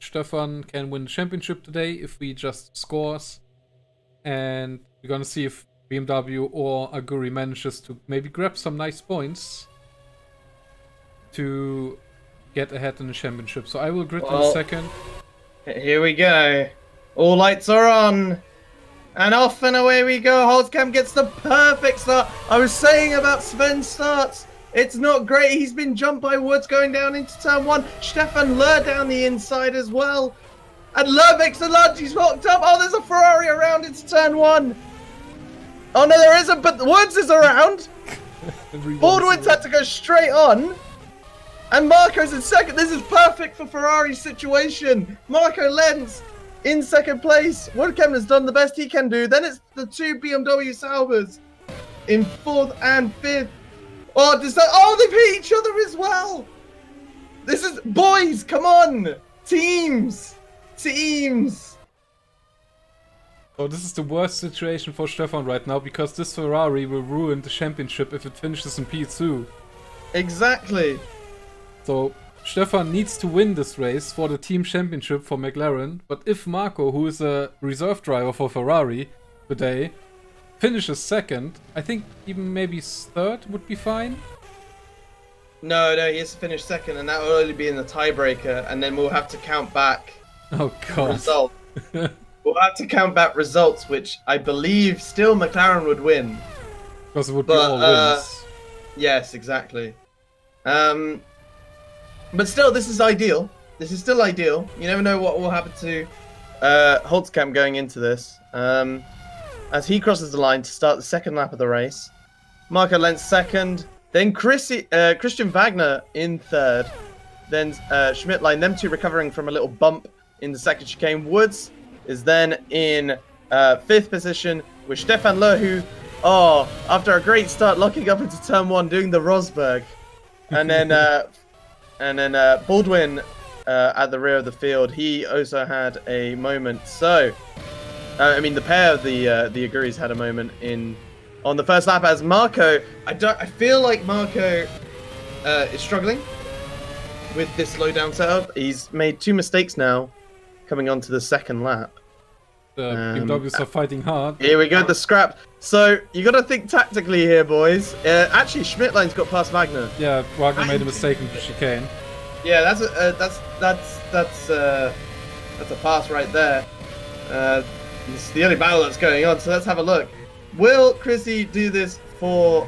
Stefan can win the championship today if he just scores. And we're gonna see if BMW or Aguri manages to maybe grab some nice points to get ahead in the championship. So I will grid in a second. Here we go. All lights are on. And off and away we go. Holzkamp gets the perfect start. I was saying about Sven's starts. It's not great. He's been jumped by Woods going down into turn 1. Stefan Löhr down the inside as well. And Löhr makes the lunge. He's locked up. Oh, there's a Ferrari around into turn 1. Oh, no, there isn't. But Woods is around. Baldwin's had to go straight on. And Marco's in second. This is perfect for Ferrari's situation. Marco Lenz in second place. Woodkamp has done the best he can do. Then it's the 2 BMW Saubers in 4th and 5th. Oh, they've hit each other as well. This is... Boys, come on. Teams. Oh, this is the worst situation for Stefan right now because this Ferrari will ruin the championship if it finishes in P2. Exactly. So Stefan needs to win this race for the team championship for McLaren. But if Marco, who is a reserve driver for Ferrari today, finishes second, I think even maybe third would be fine. No, he has to finish second, and that will only be in the tiebreaker, and then we'll have to count back results. We'll have to count back results, which I believe still McLaren would win. Because it would be all wins. Yes, exactly. But still, this is ideal. This is still ideal. You never know what will happen to Holzkamp going into this. As he crosses the line to start the second lap of the race. Marco Lenz second. Then Christian Wagner in third. Then Schmidtline, them two recovering from a little bump in the second chicane. Woods is then in 5th position with Stefan Löhr, who, after a great start, locking up into turn 1, doing the Rosberg. And then Baldwin at the rear of the field. He also had a moment. So, the pair of the Aguris had a moment on the first lap as Marco. I feel like Marco is struggling with this slow down setup. He's made 2 mistakes now, coming on to the second lap. The BMWs are fighting hard. Here we go, the scrap. So you got to think tactically here, boys. Actually, Schmidtline's got past Wagner. Yeah, Wagner made a mistake in the chicane. Yeah, that's a pass right there. It's the only battle that's going on. So let's have a look. Will Chrissy do this for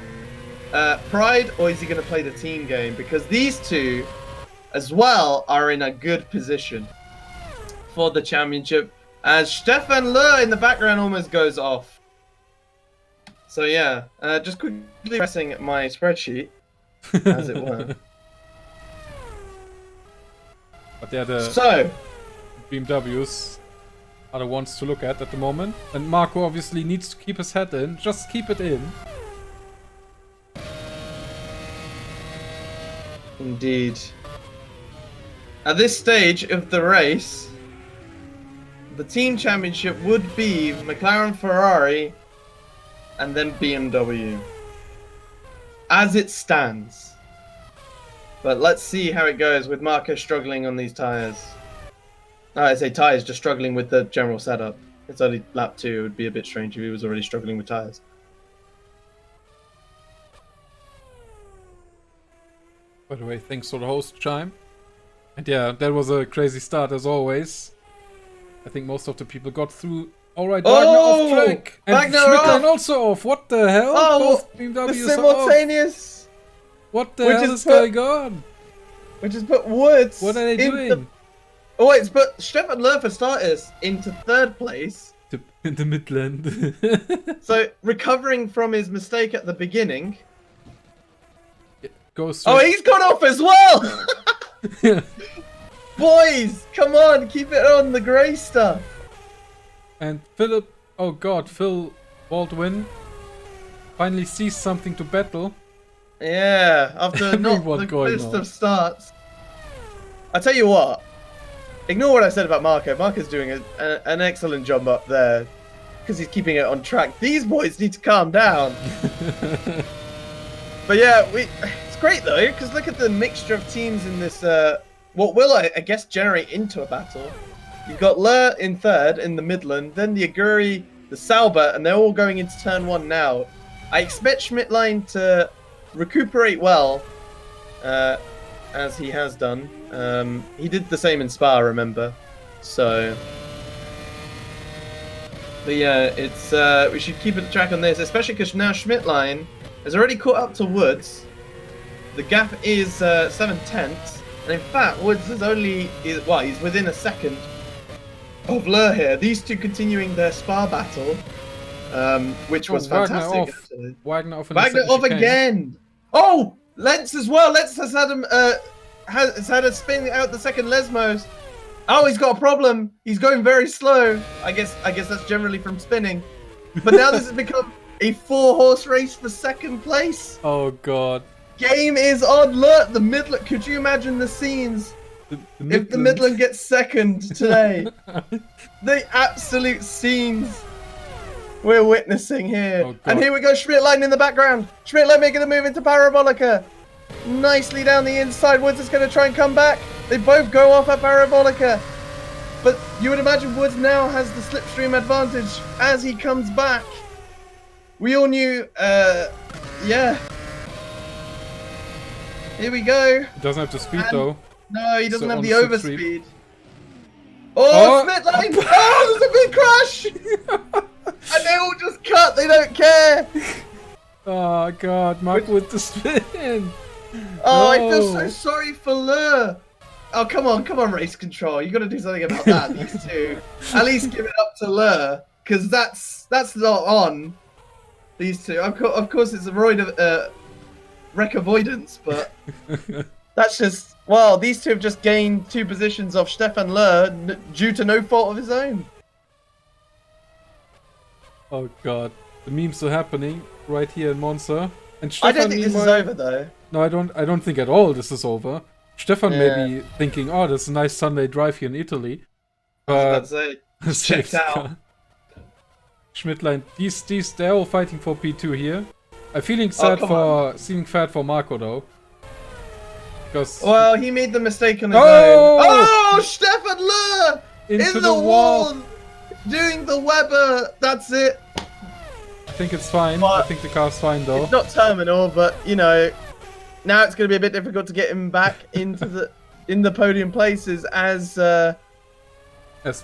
pride, or is he going to play the team game? Because these two, as well, are in a good position for the championship. As Stefan Löhr in the background almost goes off. So yeah, just quickly pressing my spreadsheet, as it were. But yeah, the BMWs are the ones to look at the moment. And Marco obviously needs to keep his head in. Just keep it in. Indeed. At this stage of the race, the team championship would be McLaren, Ferrari, and then BMW. As it stands. But let's see how it goes with Marco struggling on these tyres. I say tyres, just struggling with the general setup. It's only lap 2, it would be a bit strange if he was already struggling with tyres. By the way, thanks for the host chime. And yeah, that was a crazy start as always. I think most of the people got through. Alright, Wagner off track. And Schmidtline also off. What the hell? Both BMWs simultaneous. What the hell is going on? Which has put Woods. What are they doing? Oh wait, it's put Stefan Löhr for starters into 3rd place. In the Midland. So recovering from his mistake at the beginning. He's gone off as well. Boys, come on, keep it on the grey stuff. And Phil Baldwin finally sees something to battle. Yeah, after not the best of starts. I tell you what, ignore what I said about Marco. Marco's doing an excellent job up there because he's keeping it on track. These boys need to calm down. But yeah, it's great though because look at the mixture of teams in this what will I guess generate into a battle. You've got Lur in third in the Midland, then the Aguri, the Sauber, and they're all going into turn 1 now. I expect Schmidtline to recuperate well, as he has done. He did the same in Spa, remember? So, but yeah, it's we should keep a track on this, especially because now Schmidtline has already caught up to Woods. The gap is 7/10, and in fact, Woods is only he's within a second of Lur here. These two continuing their Spa battle, which was fantastic. Wagner off again. Oh, Lentz as well. Lentz has had him has had a spin out the second Lesmos. Oh, he's got a problem. He's going very slow. I guess that's generally from spinning. But now this has become a 4-horse race for second place. Oh god. Game is on. Look, the Midland. Could you imagine the scenes if the Midland gets second today? The absolute scenes we're witnessing here. Oh, and here we go, Schmidtline in the background. Schmidtline making the move into Parabolica. Nicely down the inside. Woods is going to try and come back. They both go off at Parabolica. But you would imagine Woods now has the slipstream advantage as he comes back. We all knew, yeah. Here we go. He doesn't have the speed though. No, he doesn't have the overspeed. overspeed. Oh, Schmidtline! Oh, there's a big crash! And they all just cut, they don't care! Oh god, Mark with the spin! Oh, I feel so sorry for Lur. Oh, come on, race control. You got to do something about that, these two. At least give it up to Lur, because that's not on. These two. Of course, it's a wreck avoidance, but that's just... Well, these two have just gained 2 positions off Stefan Lur due to no fault of his own. Oh god, the memes are happening right here in Monza. And Stefan, I don't think this is over though. No, I don't think at all this is over. Stefan may be thinking, oh, there's a nice Sunday drive here in Italy. I was about to say, checked out. Schmidtline, they're all fighting for P2 here. I'm feeling sad for Marco though. Because well, he made the mistake on his own. Oh, Stefan Lur in the wall, doing the Weber. That's it. I think it's fine. I think the car's fine though. It's not terminal, but you know, now it's going to be a bit difficult to get him back into the podium places as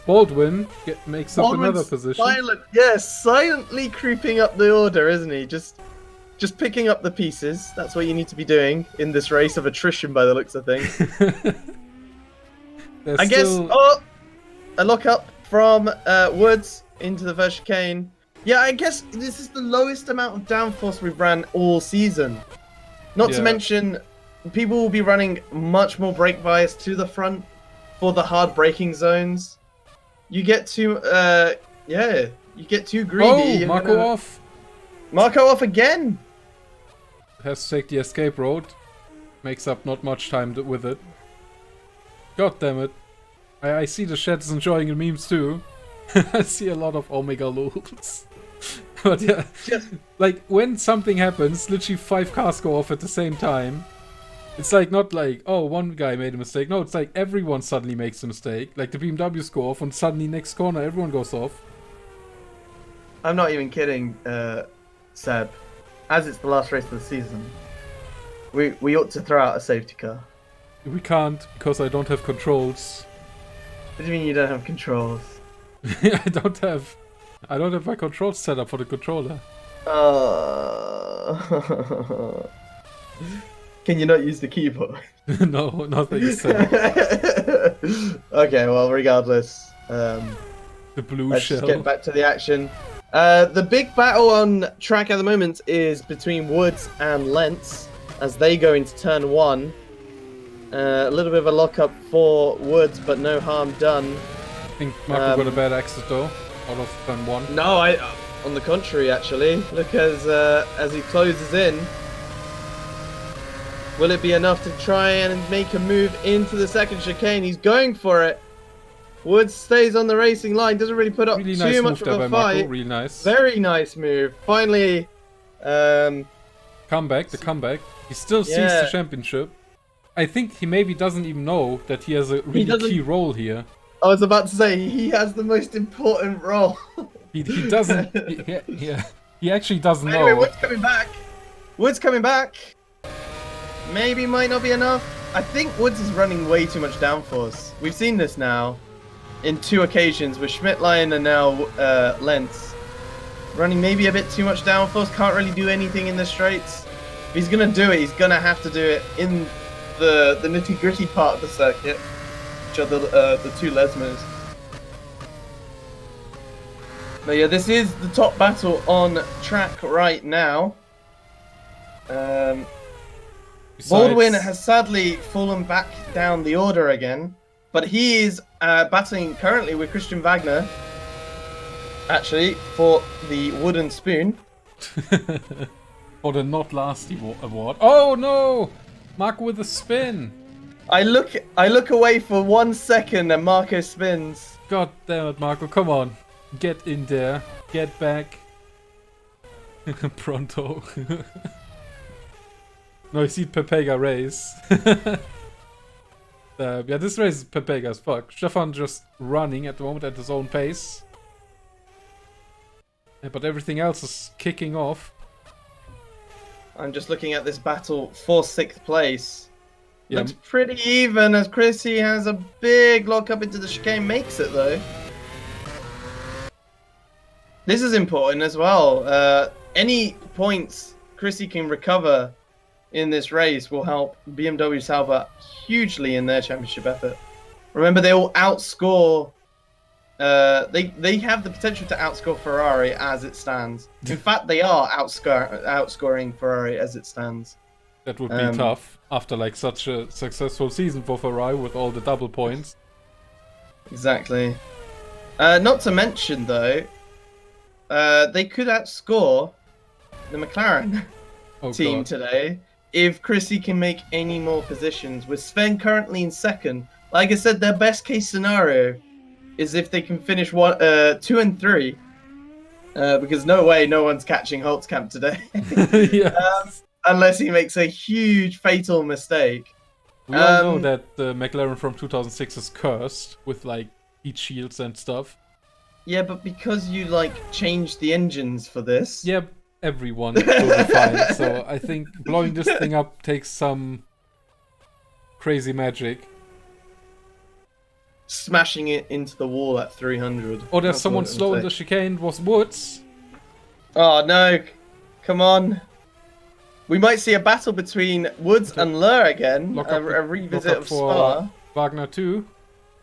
Baldwin makes up another position. Silently creeping up the order, isn't he? Just picking up the pieces. That's what you need to be doing in this race of attrition, by the looks of things. I guess. Oh, a lock up from Woods into the first chicane. Yeah, I guess this is the lowest amount of downforce we've ran all season. Not to mention, people will be running much more brake bias to the front for the hard braking zones. You get too, you get too greedy. Oh, Marco off. Marco off again. Has to take the escape road. Makes up not much time with it. God damn it. I see the sheds enjoying the memes too. I see a lot of Omega lols. But yeah, like when something happens, literally 5 cars go off at the same time. It's like not like, oh, one guy made a mistake. No, it's like everyone suddenly makes a mistake. Like the BMWs go off and suddenly next corner everyone goes off. I'm not even kidding, Seb. As it's the last race of the season, we ought to throw out a safety car. We can't because I don't have controls. What do you mean you don't have controls? I don't have my controls set up for the controller. Can you not use the keyboard? No, nothing is set up. Okay, well, regardless. The blue let's shell. Just get back to the action. The big battle on track at the moment is between Woods and Lentz as they go into turn 1. A little bit of a lockup for Woods, but no harm done. I think Marco got a bad exit though, out of turn 1. No, on the contrary, actually. Look as he closes in. Will it be enough to try and make a move into the second chicane? He's going for it. Woods stays on the racing line, doesn't really put up really too nice much move of there a by fight. Marco. Really nice. Very nice move. Finally, the comeback. He still sees the championship. I think he maybe doesn't even know that he has a really key role here. I was about to say, he has the most important role. He doesn't. He actually doesn't know. Anyway, Wood's coming back. Wood's coming back. Maybe might not be enough. I think Woods is running way too much downforce. We've seen this now in 2 occasions with Schmidt-Lion and now Lentz. Running maybe a bit too much downforce. Can't really do anything in the straights. If he's going to do it, he's going to have to do it in the nitty-gritty part of the circuit, which are the 2 Lesmos. But yeah, this is the top battle on track right now. Baldwin has sadly fallen back down the order again, but he is battling currently with Christian Wagner, actually, for the wooden spoon. For the not last award. Oh no! Marco with a spin. I look away for 1 second and Marco spins. God damn it, Marco! Come on, get in there, get back. Pronto. No, you see Pepega race. Yeah, this race is Pepega as fuck. Stefan just running at the moment at his own pace. But everything else is kicking off. I'm just looking at this battle for 6th place. Yeah. Looks pretty even as Chrissy has a big lock up into the chicane. Makes it though. This is important as well. Any points Chrissy can recover in this race will help BMW Sauber hugely in their championship effort. Remember, they will outscore. They have the potential to outscore Ferrari as it stands. In fact, they are outscoring Ferrari as it stands. That would be tough after like such a successful season for Ferrari with all the double points. Exactly. Not to mention though, they could outscore the McLaren team today if Chrissy can make any more positions. With Sven currently in 2nd, like I said, their best case scenario is if they can finish 2 and 3, because no way no one's catching Holtzkamp today. Yes. Unless he makes a huge fatal mistake. We all know that the McLaren from 2006 is cursed with like heat shields and stuff. Yeah, but because you like changed the engines for this. Yeah, everyone will be fine. So I think blowing this thing up takes some crazy magic. Smashing it into the wall at 300. Oh, there's someone slow in the chicane. It was Woods. Oh no! Come on. We might see a battle between Woods and Lur again. A revisit of Spa. Wagner too.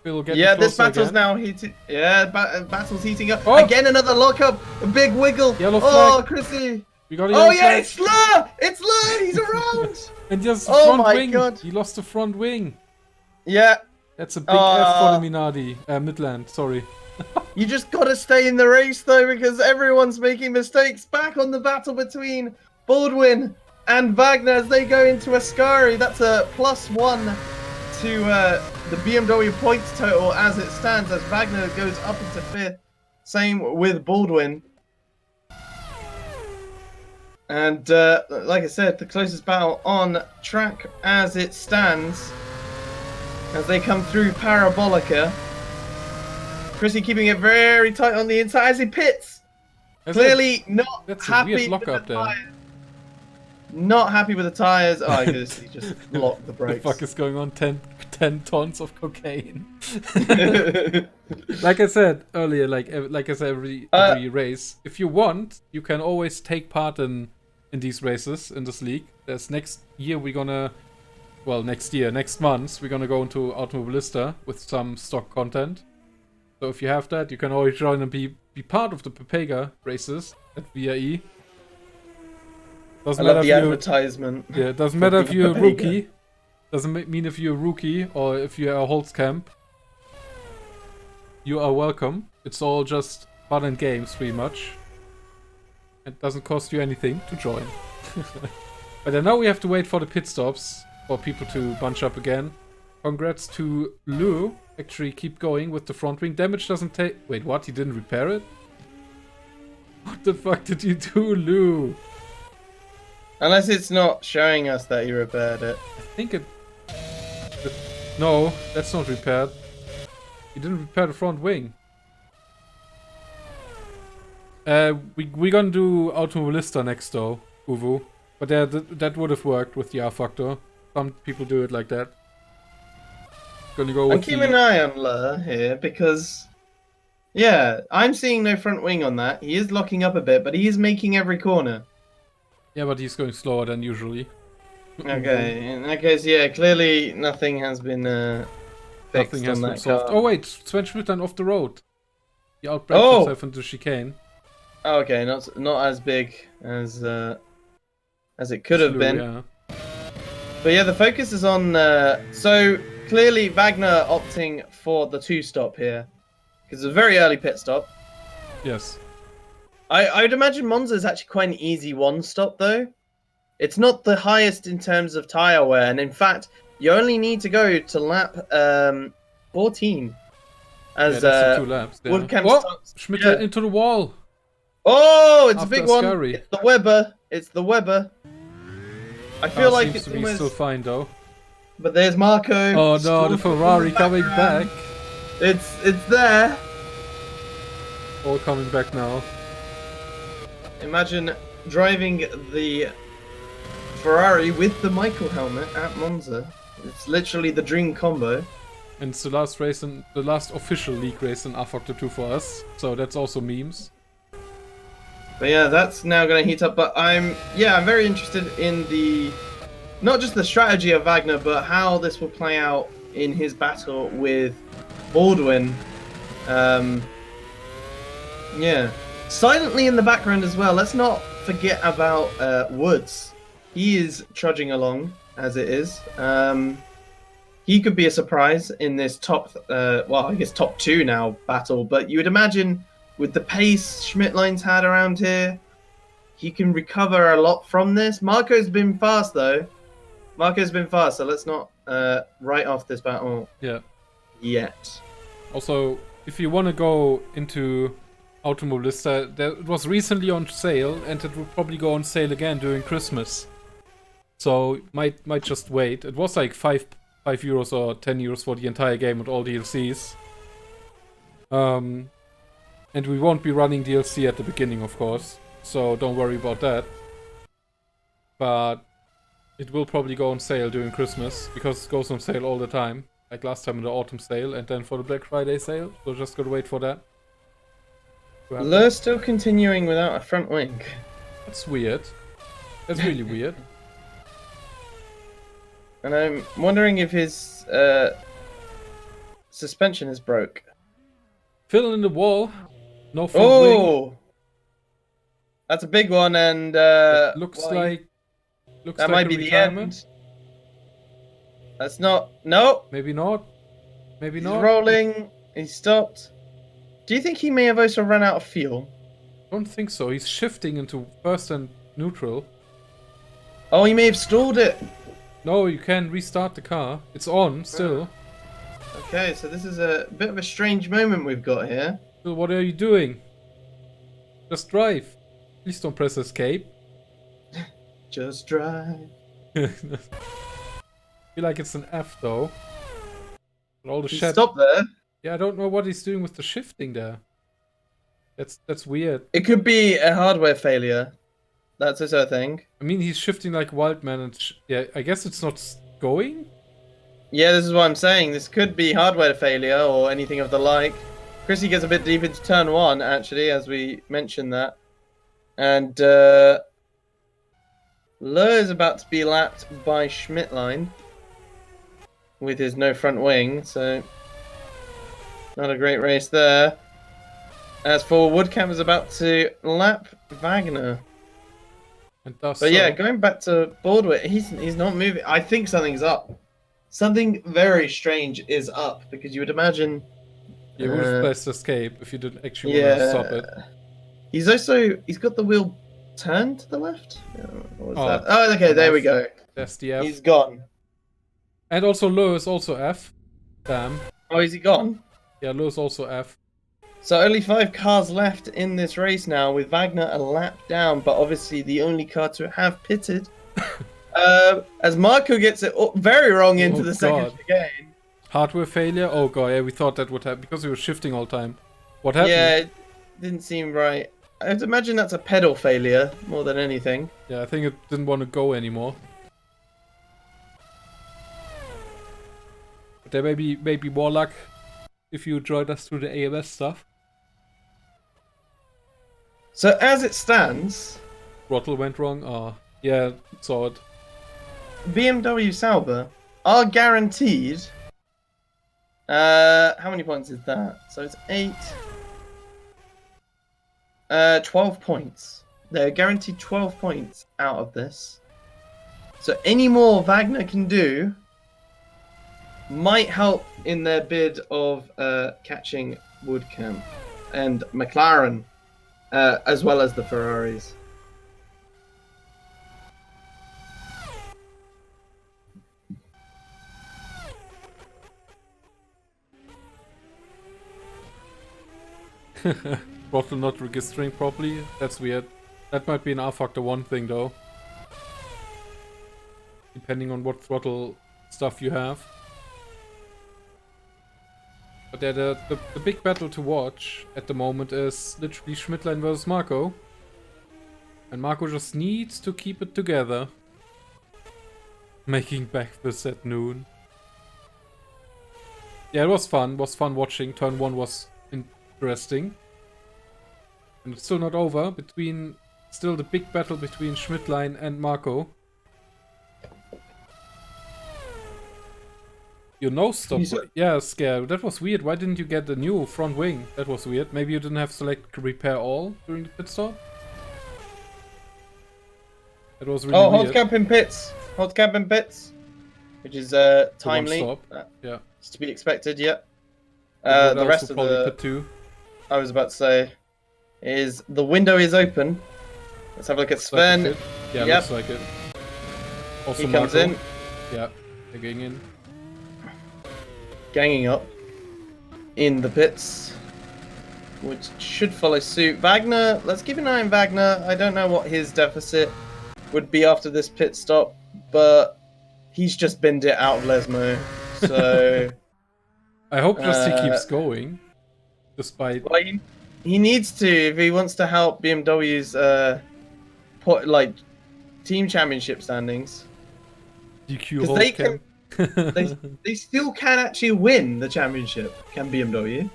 Yeah, this battle's again. Now heating. Yeah, battle's heating up. Oh! Again, another lockup. A big wiggle. Yellow flag. Chrissy. We got a yellow flag. It's Lur! It's Lur! He's around! And just front wing. God. He lost the front wing. Yeah. That's a big F for the Minardi. Midland, sorry. You just gotta stay in the race though, because everyone's making mistakes. Back on the battle between Baldwin and Wagner as they go into Ascari. That's a +1 to the BMW points total as it stands, as Wagner goes up into 5th. Same with Baldwin. And like I said, the closest battle on track as it stands. As they come through Parabolica. Chrissy keeping it very tight on the inside as he pits. Clearly not happy with the tires. Not happy with the tires. Oh, he just locked the brakes. What the fuck is going on? 10 tons of cocaine. Like I said earlier, like I said, every race, if you want, you can always take part in these races in this league. There's next year we're gonna. Well, next month, we're gonna go into Automobilista with some stock content. So if you have that, you can always join and be part of the Pepega races at VRE. Doesn't matter if advertisement. Yeah, it doesn't matter if you're a rookie. Doesn't mean if you're a rookie or if you're a Holtzkamp. You are welcome. It's all just fun and games, pretty much. It doesn't cost you anything to join. But then now we have to wait for the pit stops. For people to bunch up again. Congrats to Lou. Actually keep going with the front wing. Damage doesn't take... Wait, what? He didn't repair it? What the fuck did you do, Lou? Unless it's not showing us that he repaired it. I think it... No, that's not repaired. He didn't repair the front wing. We're gonna do Automobilista next though, Uvu. But that would have worked with the R factor. Some people do it like that. Gonna go with I'm keeping an eye on Lur here because, yeah, I'm seeing no front wing on that. He is locking up a bit, but he is making every corner. Yeah, but he's going slower than usually. Okay, in that case, yeah, clearly nothing has been fixed Nothing has on been that solved. car. Oh wait, Sven Schmittern off the road. He outbraked Oh! himself into chicane. Oh, okay, not as big as it could have been. Yeah. But yeah, the focus is on. So clearly, Wagner opting for the 2-stop here because it's a very early pit stop. Yes. I would imagine Monza is actually quite an easy 1-stop though. It's not the highest in terms of tyre wear, and in fact, you only need to go to lap 14. As that's the 2 laps. Yeah. Woodcamp Oh, starts. Schmittern Yeah. into the wall. Oh, it's After a big a one. scurry. It's the Weber. It's the Weber. I feel like seems it's to be almost. still fine though. But there's Marco. Oh no, the Ferrari coming back. It's there. All coming back now. Imagine driving the Ferrari with the Michael helmet at Monza. It's literally the dream combo. And it's the last race and the last official league race in R-Factor 2 for us. So that's also memes. But yeah, that's now going to heat up. But I'm very interested in not just the strategy of Wagner, but how this will play out in his battle with Baldwin. Yeah. Silently in the background as well, let's not forget about Woods. He is trudging along as it is. He could be a surprise in this top 2 now battle. But you would imagine with the pace Schmittline's had around here, he can recover a lot from this. Marco's been fast though. So let's not write off this battle yet. Also, if you want to go into Automobilista, it was recently on sale, and it will probably go on sale again during Christmas. So might just wait. It was like 5 euros or 10 euros for the entire game with all DLCs. And we won't be running DLC at the beginning, of course. So don't worry about that. But it will probably go on sale during Christmas, because it goes on sale all the time. Like last time in the autumn sale, and then for the Black Friday sale. So just gotta wait for that. Lur still continuing without a front wing. That's weird. That's really weird. And I'm wondering if his suspension is broke. Fill in the wall. No front wing. Oh! That's a big one, and Looks like that might be the end. That's not. No. Maybe not. Maybe He's not. rolling. He stopped. Do you think he may have also run out of fuel? Don't think so. He's shifting into first and neutral. Oh, he may have stalled it. No, you can restart the car. It's on still. Okay, so this is a bit of a strange moment we've got here. So what are you doing? Just drive. Please don't press escape. Just drive. I feel like it's an F though. But all the He shed. stopped there. Yeah, I don't know what he's doing with the shifting there. That's weird. It could be a hardware failure. That's also a thing. I mean, he's shifting like wild man, and yeah, I guess it's not going. Yeah, this is what I'm saying. This could be hardware failure or anything of the like. Chrissy gets a bit deep into turn 1, actually, as we mentioned that. And Lur is about to be lapped by Schmittline with his no front wing, so not a great race there. As for Woodcamp is about to lap Wagner. And thus But yeah, going back to Baldwin, he's not moving. I think something's up. Something very strange is up, because you would imagine. you would have pressed escape if you didn't actually want to stop it. He's got the wheel turned to the left. What was that? Oh, okay, there we go. That's the F. He's gone. And also Lur is also F. Damn. Oh, is he gone? Yeah, Lur is also F. So only 5 cars left in this race now, with Wagner a lap down, but obviously the only car to have pitted. As Marco gets it very wrong into the second chicane. Hardware failure? Oh god, yeah, we thought that would happen because we were shifting all the time. What happened? Yeah, it didn't seem right. I'd imagine that's a pedal failure more than anything. Yeah, I think it didn't want to go anymore. But there may be more luck if you joined us through the AMS stuff. So as it stands, Throttle went wrong. Oh, yeah, saw it. BMW Sauber are guaranteed. How many points is that? So it's 8. 12 points. They're guaranteed 12 points out of this. So any more Wagner can do might help in their bid of catching Woodcamp and McLaren, as well as the Ferraris. Throttle not registering properly. That's weird. That might be an R Factor 1 thing though. Depending on what throttle stuff you have. But yeah, the big battle to watch at the moment is literally Schmidtline versus Marco. And Marco just needs to keep it together. Making backflips at noon. Yeah, it was fun. It was fun watching. Turn 1 was interesting. And it's still not over. Still the big battle between Schmidtline and Marco. Your nose stopped. Yeah, scared. That was weird. Why didn't you get the new front wing? That was weird. Maybe you didn't have select repair all during the pit stop? That was really weird. Hot cap in pits. Hot cap in pits. Which is timely. Stop. Yeah. It's to be expected, yeah. The rest of the pit 2. I was about to say is the window is open. Let's have a look at Sven. Like yeah, yep. Looks like it. Also he comes Marco. in. Yeah, they're getting in. Ganging up in the pits, which should follow suit. Wagner, let's keep an eye on Wagner. I don't know what his deficit would be after this pit stop, but he's just binned it out of Lesmo. So I hope just he keeps going, despite. Well, he needs to if he wants to help BMW's team championship standings. DQ they can. they still can actually win the championship, can BMW.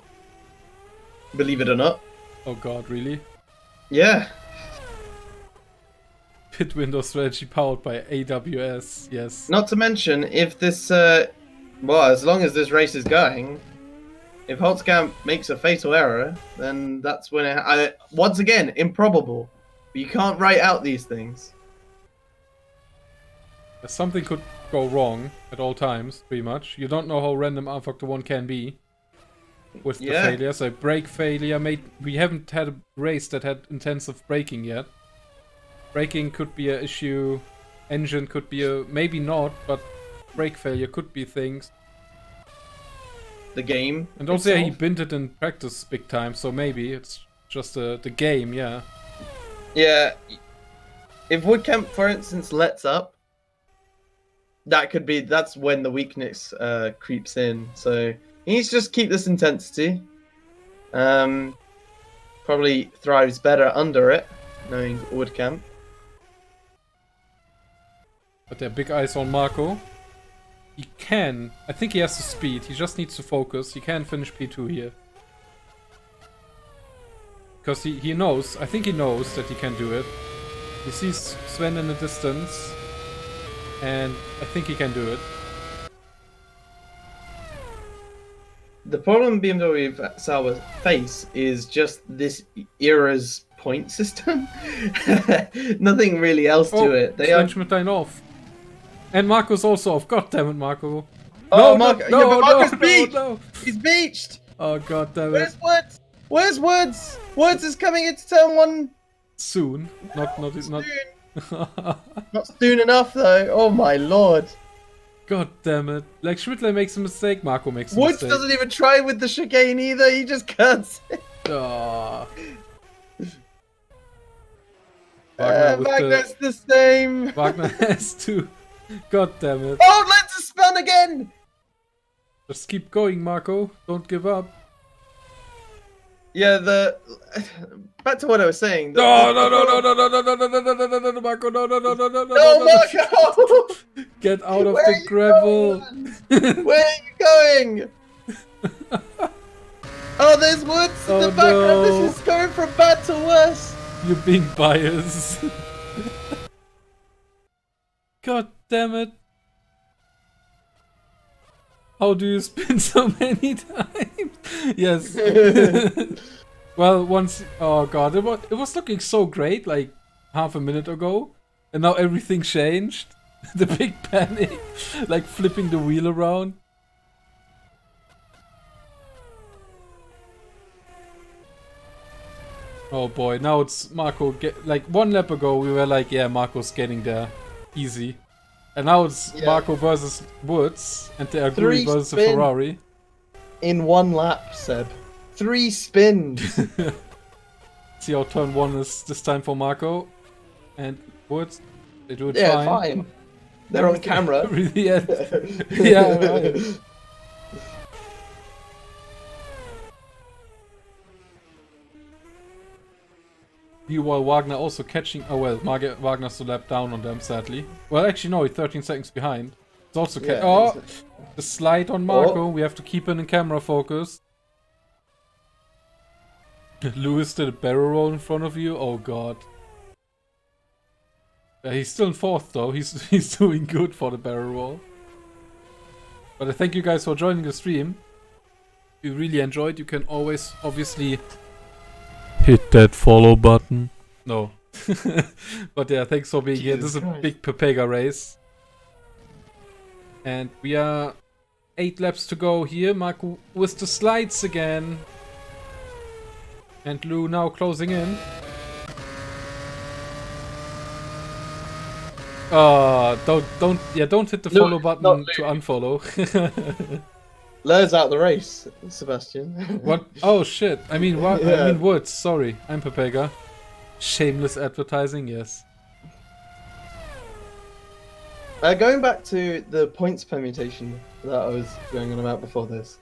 Believe it or not. Oh god, really? Yeah. Pit window strategy powered by AWS, yes. Not to mention, if this, as long as this race is going, if Holtzkamp makes a fatal error, then that's when once again, improbable. But you can't write out these things. Something could go wrong at all times, pretty much. You don't know how random R Factor 1 can be with the failures. A brake failure we haven't had a race that had intensive braking yet. Braking could be an issue, engine could be maybe not, but brake failure could be things. The game. And also he binned it in practice big time, so maybe it's just the game, yeah. Yeah. If Woodcamp, for instance, lets up, that's when the weakness creeps in. So he needs to just keep this intensity. Probably thrives better under it, knowing Woodcamp. But they're big eyes on Marco. He can. I think he has the speed. He just needs to focus. He can finish P2 here. Because he knows. I think he knows that he can do it. He sees Sven in the distance. And I think he can do it. The problem BMW Sauber face is just this era's point system. Nothing really else to it. They are Schmidtline off. And Marco's also off. God damn it, Marco. Oh, Marco! Yeah, but Marco's beached. No. He's beached. Oh god damn it. Where's Woods? Where's Woods? Woods is coming into turn 1 soon. Not. Not soon enough though. Oh my lord. God damn it. Like Schmidtline makes a mistake, Marco makes a Woods mistake. doesn't even try with the chicane either. He just cuts it. Oh. Wagner's the same. Wagner has to. God damn it. Oh, let's spun again. Just keep going, Marco. Don't give up. Yeah, back to what I was saying. No, Marco, no, No, Marco! Get out of Where the are you gravel. going, Where are you going? Oh, there's woods in the background. no. This is going from bad to worse. You're being biased. God damn it. How do you spin so many times? Yes. Well, once... Oh god, it was looking so great like half a minute ago. And now everything changed. The big panic. Like flipping the wheel around. Oh boy, now it's Marco. Like 1 lap ago we were like, yeah, Marco's getting there. Easy. And now it's Marco versus Woods, and they agree versus a Ferrari. In 1 lap, Seb. 3 spins. See how turn 1 is this time for Marco. And Woods, they do it fine. They're on camera. Really, yeah, right. Meanwhile, Wagner also catching... Oh well, Wagner's a lap down on them, sadly. Well, actually no, he's 13 seconds behind. It's also... the slide on Marco. We have to keep it in camera focus. Lewis did a barrel roll in front of you. Oh god. He's still in 4th though. He's doing good for the barrel roll. But I thank you guys for joining the stream. If you really enjoyed, you can always obviously... hit that follow button. No. But yeah, thanks for being here. This is a big Pepega race. And we are 8 laps to go here. Marco with the slides again. And Lou now closing in. Don't hit the follow button to unfollow. Lur's out the race, Sebastian. What? Oh shit! I mean, what? I mean Woods. Sorry, I'm Pepega. Shameless advertising, yes. Going back to the points permutation that I was going on about before this.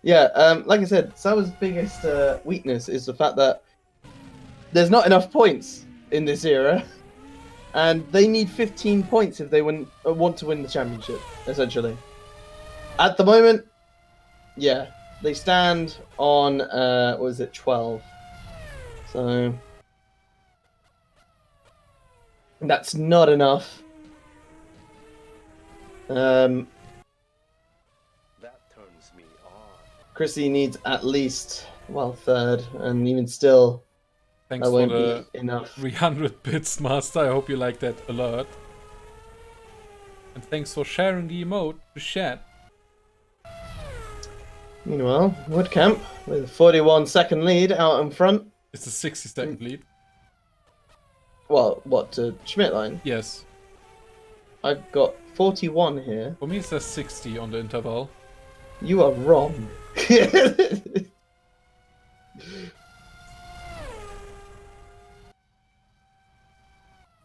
Yeah, like I said, Sauer's biggest weakness is the fact that there's not enough points in this era, and they need 15 points if they want to win the championship, essentially. At the moment, yeah, they stand on, what is it, 12. So, that's not enough. That turns me on. Chrissy needs at least, well, 3rd, and even still, thanks that won't for the be enough. 300 bits, Master. I hope you like that alert. And thanks for sharing the emote to chat. Meanwhile, Woodcamp with a 41-second lead out in front. It's a 60-second lead. Well, what, to Schmidt line? Yes. I've got 41 here. For me it says 60 on the interval. You are wrong.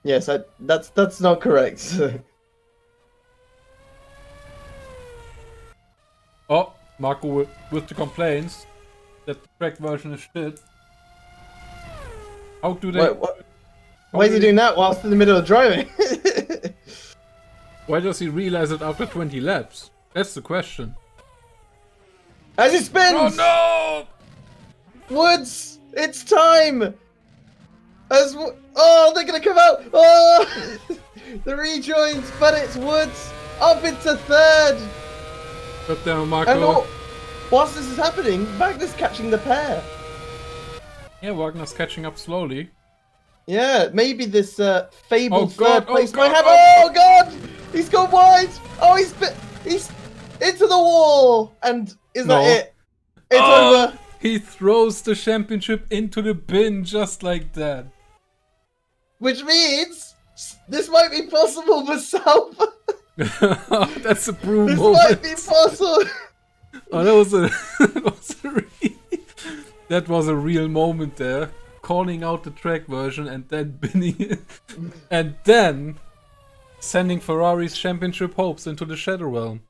Yes, that's not correct. Oh, Marco with the complaints that the track version is shit. How do they... Wait, what? Why is he doing that whilst in the middle of driving? Why does he realize it after 20 laps? That's the question. As he spins! Oh no! Woods! It's time! Oh, they're gonna come out! Oh! The rejoins, but it's Woods! Up into 3rd! Up down, Marco. Whilst this is happening, Wagner's catching the pair. Yeah, Wagner's catching up slowly. Yeah, maybe this fabled God, 3rd place might happen. Oh god! He's gone wide! Oh, he's into the wall! And is that it? It's over! He throws the championship into the bin just like that. Which means this might be possible for South. That's a broom This moment. might be possible. Oh, that was a real moment there. Calling out the track version and then binning it. And then sending Ferrari's championship hopes into the Shadow Realm.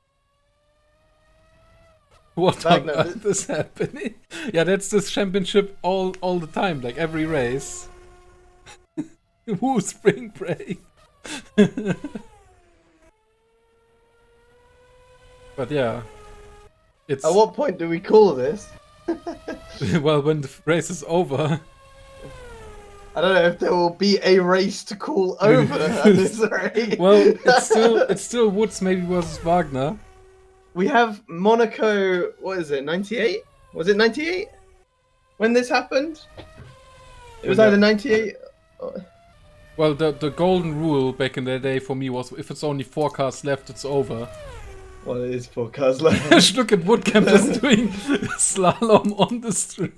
What on Wagner, earth is happening? Yeah, that's this championship all the time, like every race. Woo, spring break. But yeah, it's At what point do we call this? well, when the race is over. I don't know if there will be a race to call over at this rate. Well, it's still Woods maybe versus Wagner. We have Monaco. What is it? 98? Was it 98 when this happened? It was When either the- 98. Well, the golden rule back in the day for me was if it's only 4 cars left, it's over. Well, it is 4 cars left. Just look at Woodcamp just doing slalom on the street.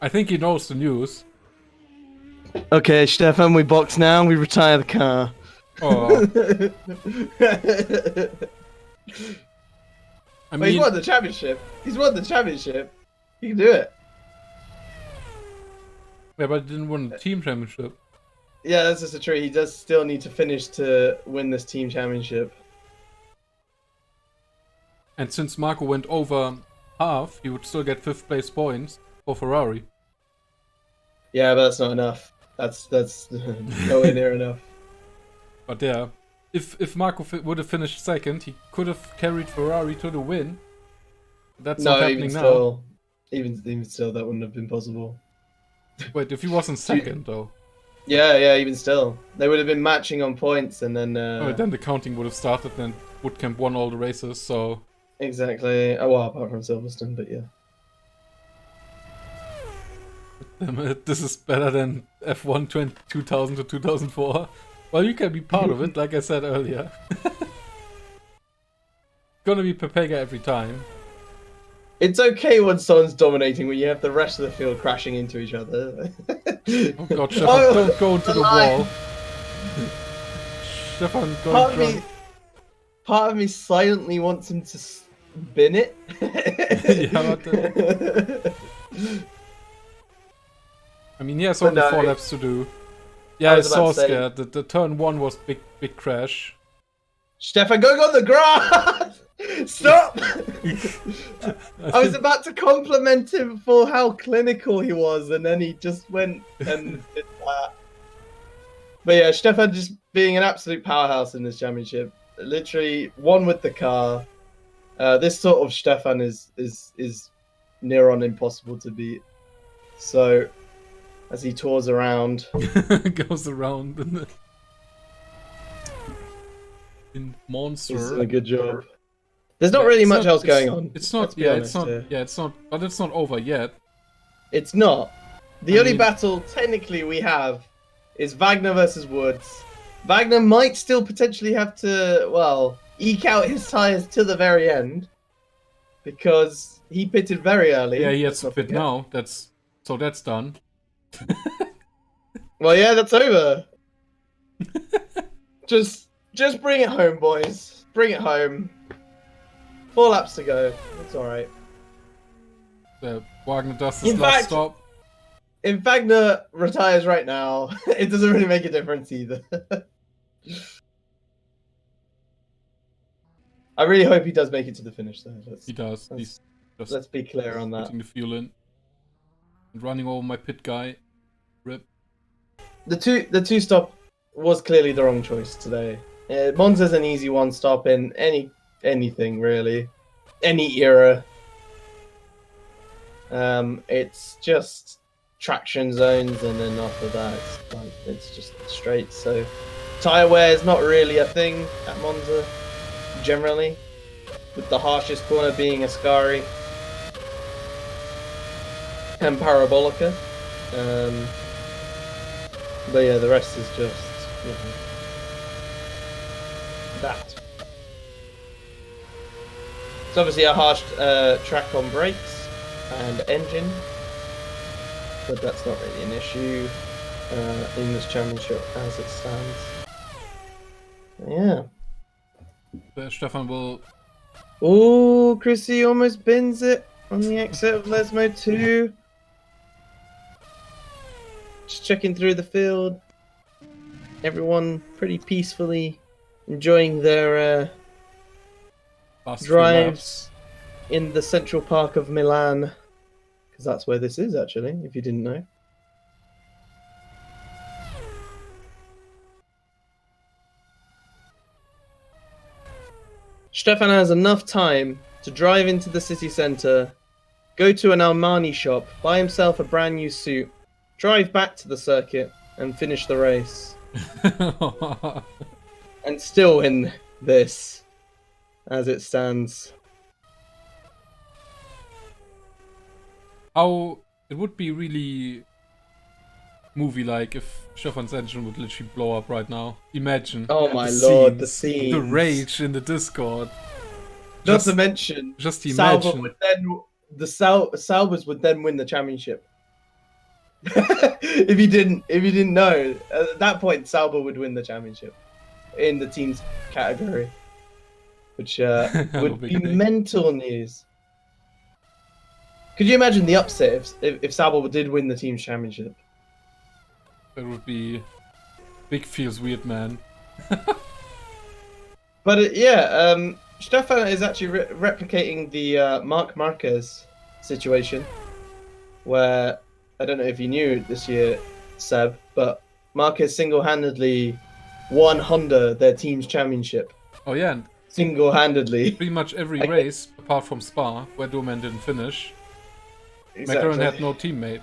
I think he knows the news. Okay, Stefan, we box now. We retire the car. Oh, I But he's mean, won the championship. He's won the championship. He can do it. yeah, but he didn't win the team championship. Yeah, that's just a true. He does still need to finish to win this team championship. And since Marco went over half, he would still get 5th place points for Ferrari. Yeah, but that's not enough. That's nowhere near enough. But yeah, if Marco would have finished 2nd, he could have carried Ferrari to the win. That's not happening now. Still, even still, that wouldn't have been possible. Wait, if he wasn't 2nd though. Yeah, even still, they would have been matching on points, and then. Oh, then the counting would have started, and Woodcamp won all the races. So Exactly. Oh, well, apart from Silverstone, but yeah. this is better than F1 2000 to 2004. Well, you can be part of it, like I said earlier. Gonna be Pepega every time. It's okay when someone's dominating when you have the rest of the field crashing into each other. Oh god, Stefan, don't go into the wall. Stefan, don't run. Part of me silently wants him to spin it. Yeah, but, I mean, he has only 4 laps to do. Yeah, I was about saw to say- scared. The turn 1 was big crash. Stefan, going on the grass! Stop! I was about to compliment him for how clinical he was, and then he just went and did that. But yeah, Stefan just being an absolute powerhouse in this championship. Literally won with the car. This sort of Stefan is near on impossible to beat. So, as he tours around, Goes around in Monza. he's doing a good job. There's not really much else going on. It's not. Let's be Yeah, honest it's not. here. Yeah, it's not. But it's not over yet. It's not. The I only mean- battle technically we have is Wagner versus Woods. Wagner might still potentially have to, well, eke out his tyres to the very end because he pitted very early. Yeah, he has Let's to not pit forget. now. That's done. Well, yeah, that's over. just bring it home, boys. Bring it home. 4 laps to go. It's all right. Wagner does his In last fact- stop. If Wagner retires right now, it doesn't really make a difference either. I really hope he does make it to the finish, though. He does. He's just Let's be clear on that. putting the fuel in. And running over my pit guy. Rip. The two stop was clearly the wrong choice today. Monza's an easy one stop in anything really, any era. It's just traction zones, and then after that, it's just straight. So tire wear is not really a thing at Monza generally, with the harshest corner being Ascari and Parabolica. But yeah, the rest is just that. It's obviously a harsh track on brakes and engine, but that's not really an issue in this championship as it stands. Yeah. Stefan will. Oh, Chrissy almost bins it on the exit of Lesmo 2. Just checking through the field. Everyone pretty peacefully enjoying their Last few drives in the central park of Milan, because that's where this is actually, if you didn't know. Stefan has enough time to drive into the city centre, go to an Armani shop, buy himself a brand new suit, drive back to the circuit, and finish the race. laps. And still win this, as it stands. How it would be really movie-like if Stefan's engine would literally blow up right now. Imagine. Oh my the lord, the scenes, scenes. the rage in the Discord. Not to mention, just Sauber imagine. would then Saubers would then win the championship. if you didn't know, at that point Sauber would win the championship in the teams category, which would be mental news. Could you imagine the upset if Sauber did win the team's championship? That would be big feels weird, man. But Stefan is actually replicating the Marc Marquez situation, where I don't know if you knew this year, Seb, but Marquez single-handedly won Honda their team's championship. Oh yeah, and single-handedly. pretty much every race, apart from Spa, where Doman didn't finish, Exactly. McLaren had no teammate.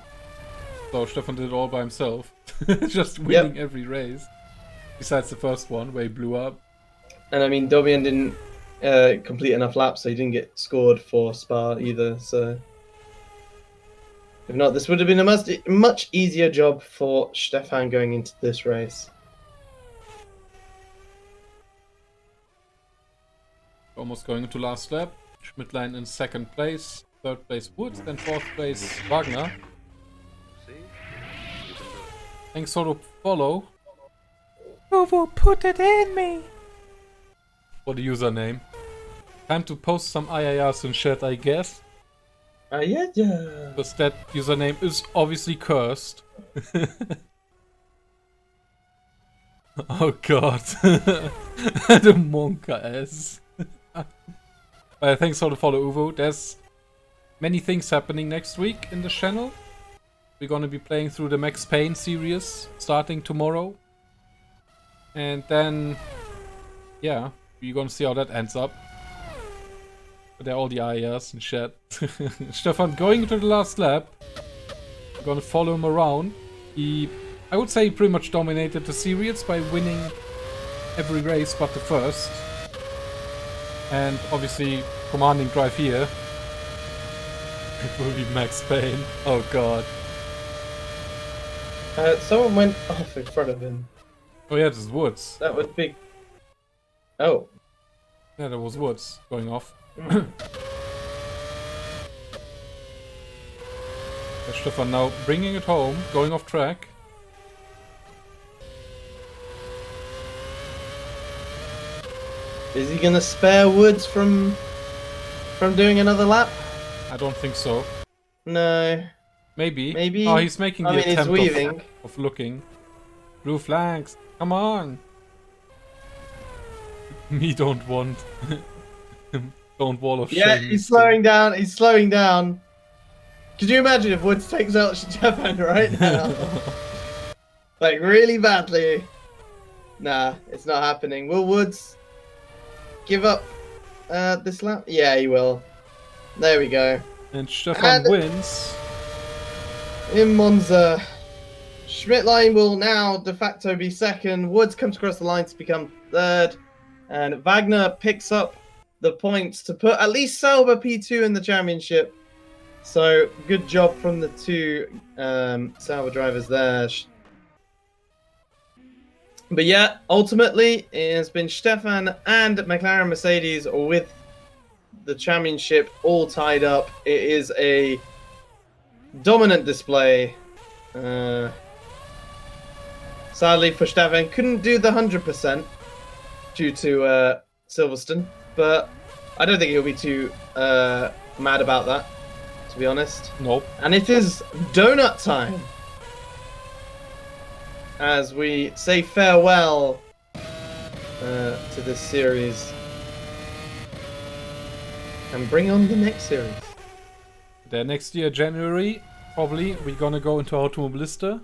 So Stefan did it all by himself. Just winning every race. Besides the first one, where he blew up. And I mean, Dobian didn't complete enough laps, so he didn't get scored for Spa either. So, if not, this would have been a much easier job for Stefan going into this race. Almost going into last lap. Schmidtline in second place. Third place Woods, then fourth place Wagner. Thanks for the follow. Ovo, put it in me! For the username. Time to post some IIRs in chat, I guess. Yeah. Because that username is obviously cursed. Oh god. The Monka S. Thanks for the follow, Uvo. There's many things happening next week in the channel. We're gonna be playing through the Max Payne series starting tomorrow. And then, yeah, we're gonna see how that ends up. But there are all the IAs in chat. Stefan going into the last lap. We're gonna follow him around. I would say he pretty much dominated the series by winning every race but the first. And obviously, commanding drive here. It will be Max Payne. Oh god. Someone went off in front of him. Oh yeah, this is Woods. That would be... Oh. Yeah, that was Woods going off. Stefan now bringing it home, going off track. Is he gonna spare Woods from doing another lap? I don't think so. No. Maybe. Maybe. Oh, he's making the he's attempt weaving. of looking. Blue flags. Come on. Me don't want. Don't wall of shame. Yeah, he's slowing down. He's slowing down. Could you imagine if Woods takes out Stefan right now? Like, really badly. Nah, it's not happening. Will Woods give up this lap? Yeah, he will. There we go. And Stefan wins. In Monza. Schmidtline will now de facto be second. Woods comes across the line to become third. And Wagner picks up the points to put at least Sauber P2 in the championship. So, good job from the two Sauber drivers there. But yeah, ultimately, it has been Stefan and McLaren Mercedes with the championship all tied up. It is a dominant display. Sadly for Stefan, couldn't do the 100% due to Silverstone, but I don't think he'll be too mad about that, to be honest. Nope. And it is donut time as we say farewell to this series and bring on the next series. The next year, January, probably, we're gonna go into Automobilista.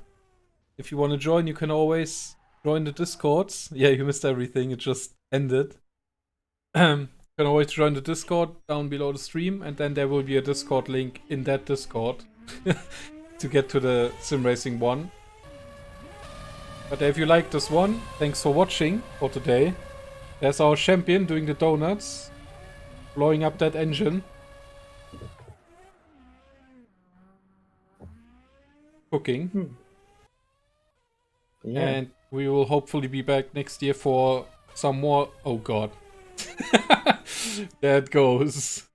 If you want to join, you can always join the Discords. Yeah, you missed everything, it just ended. You can always join the Discord down below the stream, and then there will be a Discord link in that Discord to get to the Sim Racing one. But if you like this one, thanks for watching for today. There's our champion doing the donuts, blowing up that engine. Cooking. Yeah. And we will hopefully be back next year for some more. Oh god. There it goes.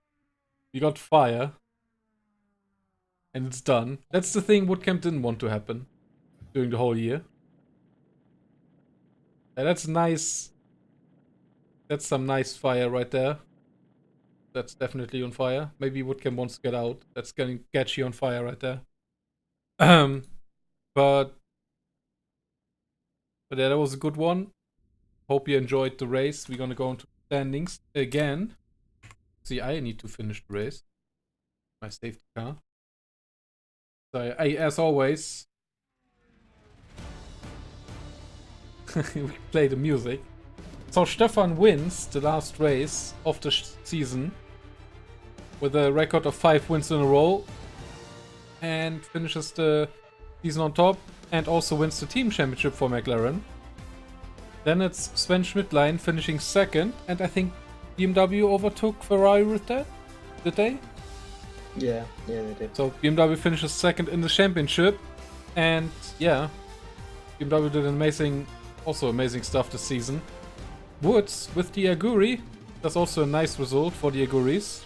We got fire. And it's done. That's the thing Woodcamp didn't want to happen during the whole year. Yeah, that's nice. That's some nice fire right there. That's definitely on fire. Maybe Woodcamp wants to get out. That's getting Gatchy on fire right there. But yeah, that was a good one. Hope you enjoyed the race. We're gonna go into standings again. See, I need to finish the race. My safety car. So as always, we play the music. So Stefan wins the last race of the season with a record of 5 wins in a row and finishes the season on top and also wins the team championship for McLaren. Then it's Sven Schmidtlein finishing second, and I think BMW overtook Ferrari with that, did they? Yeah, they did. So BMW finishes second in the championship, and yeah, BMW did amazing stuff this season. Woods with the Aguri, that's also a nice result for the Aguris.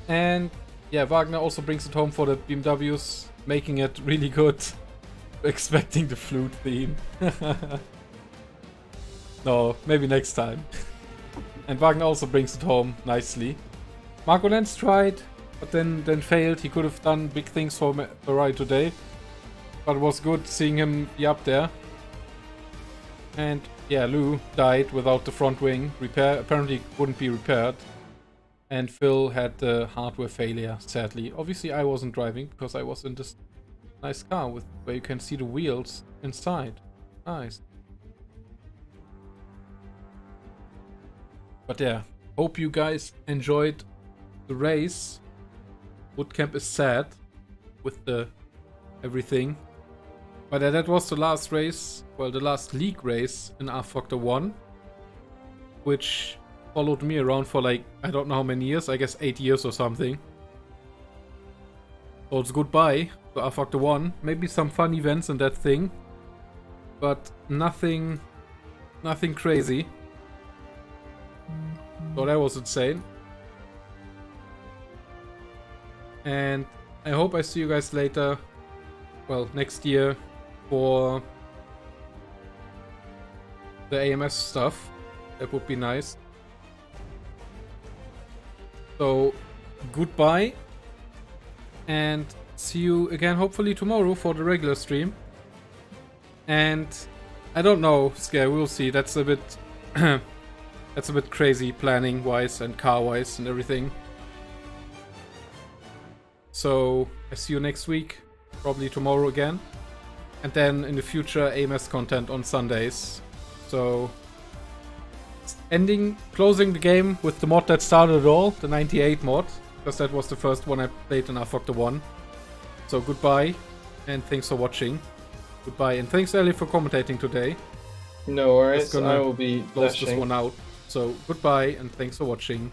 And yeah, Wagner also brings it home for the BMWs, making it really good. Expecting the flute theme. No, maybe next time. And Wagner also brings it home nicely. Marco Lenz tried, but then failed. He could have done big things for Ferrari today. But it was good seeing him be up there. And yeah, Lou died without the front wing. Apparently wouldn't be repaired. And Phil had the hardware failure, sadly. Obviously I wasn't driving because I was in this nice car with where you can see the wheels inside. Nice. But yeah, hope you guys enjoyed the race. Woodcamp is sad with the everything. But that was the last race, well, the last league race in R-Factor 1, which followed me around for like, I don't know how many years, I guess 8 years or something. So it's goodbye to R-Factor 1. Maybe some fun events in that thing, but nothing crazy. So that was insane. And I hope I see you guys later, well, next year for the AMS stuff. That would be nice. So, goodbye. And see you again hopefully tomorrow for the regular stream. And I don't know, Scare, we'll see. That's a bit that's a bit crazy planning wise and car wise and everything. So I see you next week, probably tomorrow again. And then in the future AMS content on Sundays. So closing the game with the mod that started it all, the 98 mod. Because that was the first one I played in R-Factor 1. So goodbye, and thanks for watching. Goodbye, and thanks Ellie for commentating today. No worries, I will be close this one out. So goodbye, and thanks for watching.